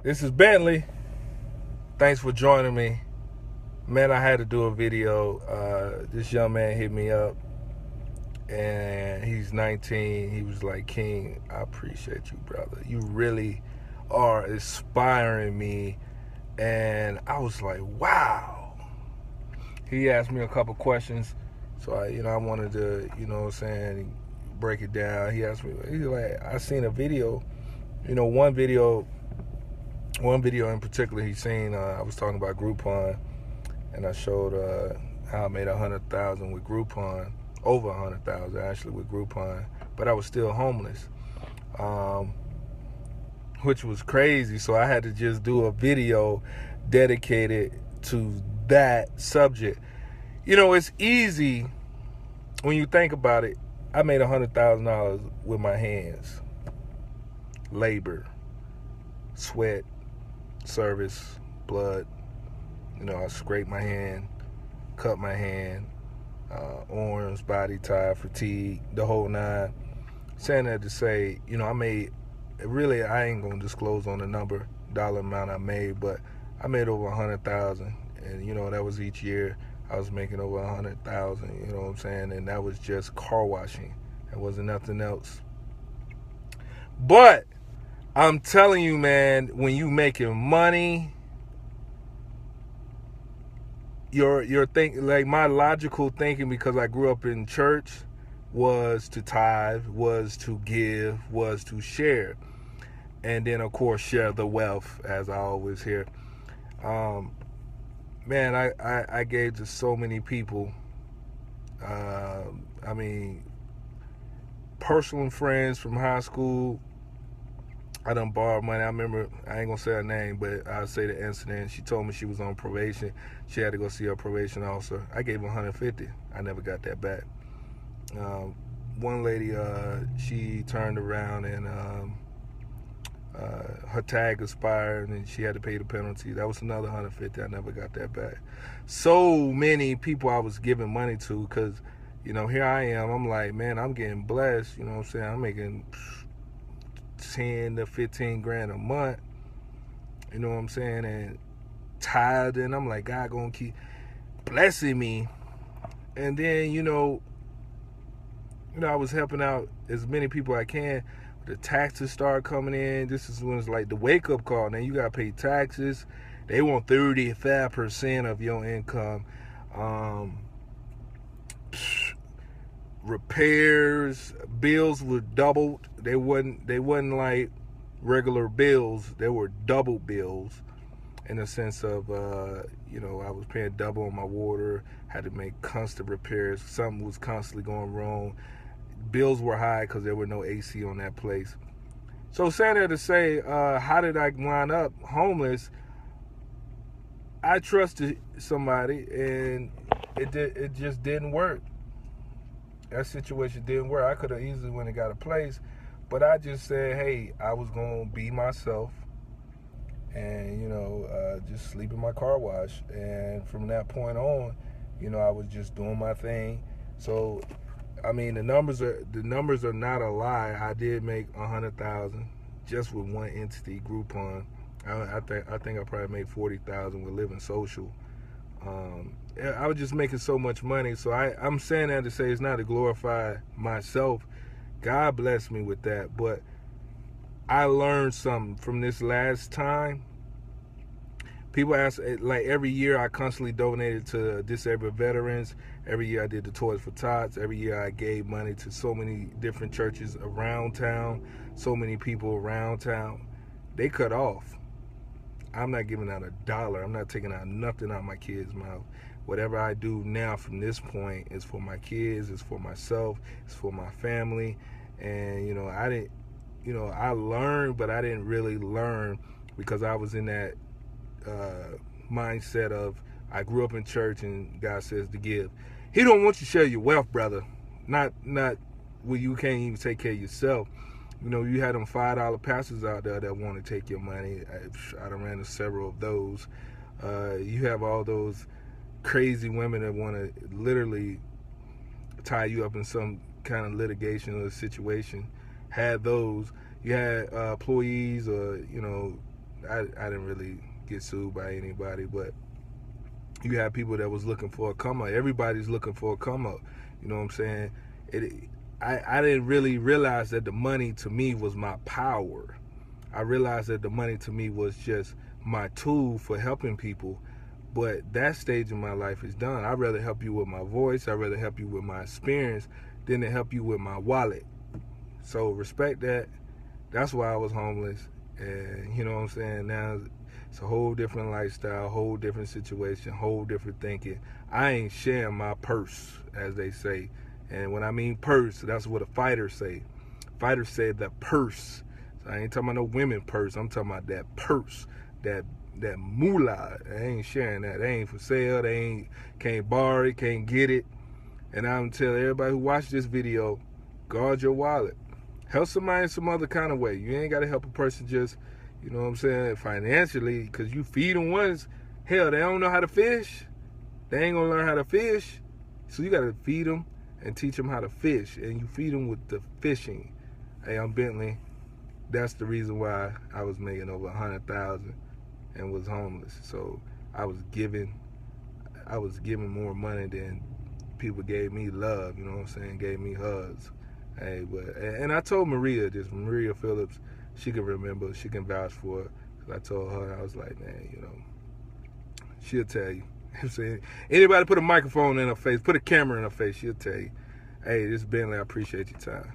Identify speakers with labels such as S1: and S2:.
S1: This is Bentley. Thanks for joining me. Man, I had to do a video. This young man hit me up, and he's 19. He was like, King, I appreciate you, brother. You really are inspiring me. And I was like, wow. He asked me a couple questions. So I wanted to, break it down. He asked me, he's like, I seen a video, one video in particular he seen. I was talking about Groupon, and I showed how I made 100,000 with Groupon, over 100,000 actually with Groupon, but I was still homeless, which was crazy. So I had to just do a video dedicated to that subject. It's easy when you think about it. I made $100,000 with my hands, labor, sweat, service, blood. I scraped my hand, cut my hand, arms, body tie, fatigue, the whole nine. Saying that to say, I made, really, I ain't gonna disclose on the dollar amount I made, but I made over 100,000, and that was each year. I was making over 100,000, you know what I'm saying? And that was just car washing. That wasn't nothing else. But I'm telling you, man, when you making money, your think, like my logical thinking, because I grew up in church, was to tithe, was to give, was to share, and then of course share the wealth, as I always hear. Man, I gave to so many people. Personal friends from high school. I done borrowed money. I remember, I ain't gonna say her name, but I'll say the incident. She told me she was on probation. She had to go see her probation officer. I gave her 150. I never got that back. One lady, she turned around and her tag expired and she had to pay the penalty. That was another 150. I never got that back. So many people I was giving money to, because, here I am. I'm like, man, I'm getting blessed. You know what I'm saying? I'm making 10 to 15 grand a month. You know what I'm saying? And tithing. I'm like, God gonna keep blessing me. And then, I was helping out as many people I can. The taxes start coming in. This is when it's like the wake-up call. Now you gotta pay taxes. They want 35% of your income. Repairs, bills were doubled. They wasn't like regular bills. They were double bills, in the sense of I was paying double on my water. Had to make constant repairs. Something was constantly going wrong. Bills were high because there were no AC on that place. So saying that to say, how did I wind up homeless? I trusted somebody, and it just didn't work. That situation didn't work. I could have easily went and got a place, but I just said, hey, I was gonna be myself, and just sleep in my car wash. And from that point on, I was just doing my thing. So the numbers are not a lie. I did make 100,000 just with one entity, Groupon. I think I probably made 40,000 with Living Social. I was just making so much money. So I'm saying that to say it's not to glorify myself. God blessed me with that, but I learned something from this last time. People ask, like every year I constantly donated to disabled veterans. Every year I did the Toys for Tots. Every year I gave money to so many different churches around town, so many people around town. They cut off. I'm not giving out $1. I'm not taking out nothing out of my kids' mouth. Whatever I do now from this point is for my kids, it's for myself, it's for my family. And I learned, but I didn't really learn because I was in that mindset of, I grew up in church and God says to give. He don't want you to share your wealth, brother. Not where you can't even take care of yourself. You had them $5 pastors out there that want to take your money. I done ran into several of those. You have all those crazy women that want to literally tie you up in some kind of litigation or situation. Had those. You had employees or I didn't really get sued by anybody, but you have people that was looking for a come up. Everybody's looking for a come up. You know what I'm saying? I didn't really realize that the money to me was my power. I realized that the money to me was just my tool for helping people. But that stage in my life is done. I'd rather help you with my voice. I'd rather help you with my experience than to help you with my wallet. So respect that. That's why I was homeless. And you know what I'm saying? Now it's a whole different lifestyle, whole different situation, whole different thinking. I ain't sharing my purse, as they say. And when I mean purse, that's what a fighter say. Fighters say the purse. So I ain't talking about no women purse. I'm talking about that purse, that moolah. I ain't sharing that. They ain't for sale. They can't borrow it, can't get it. And I'm telling everybody who watched this video, guard your wallet. Help somebody in some other kind of way. You ain't got to help a person just, you know what I'm saying, financially, because you feed them once. Hell, they don't know how to fish. They ain't going to learn how to fish. So you got to feed them and teach them how to fish. And you feed them with the fishing. Hey, I'm Bentley. That's the reason why I was making over $100,000 and was homeless. So I was giving more money than people gave me love, you know what I'm saying, gave me hugs. Hey, and I told Maria Phillips, she can remember, she can vouch for it. I told her, I was like, man, you know, she'll tell you. I'm saying, anybody put a microphone in her face, put a camera in her face, she'll tell you. Hey, this is Bentley, I appreciate your time.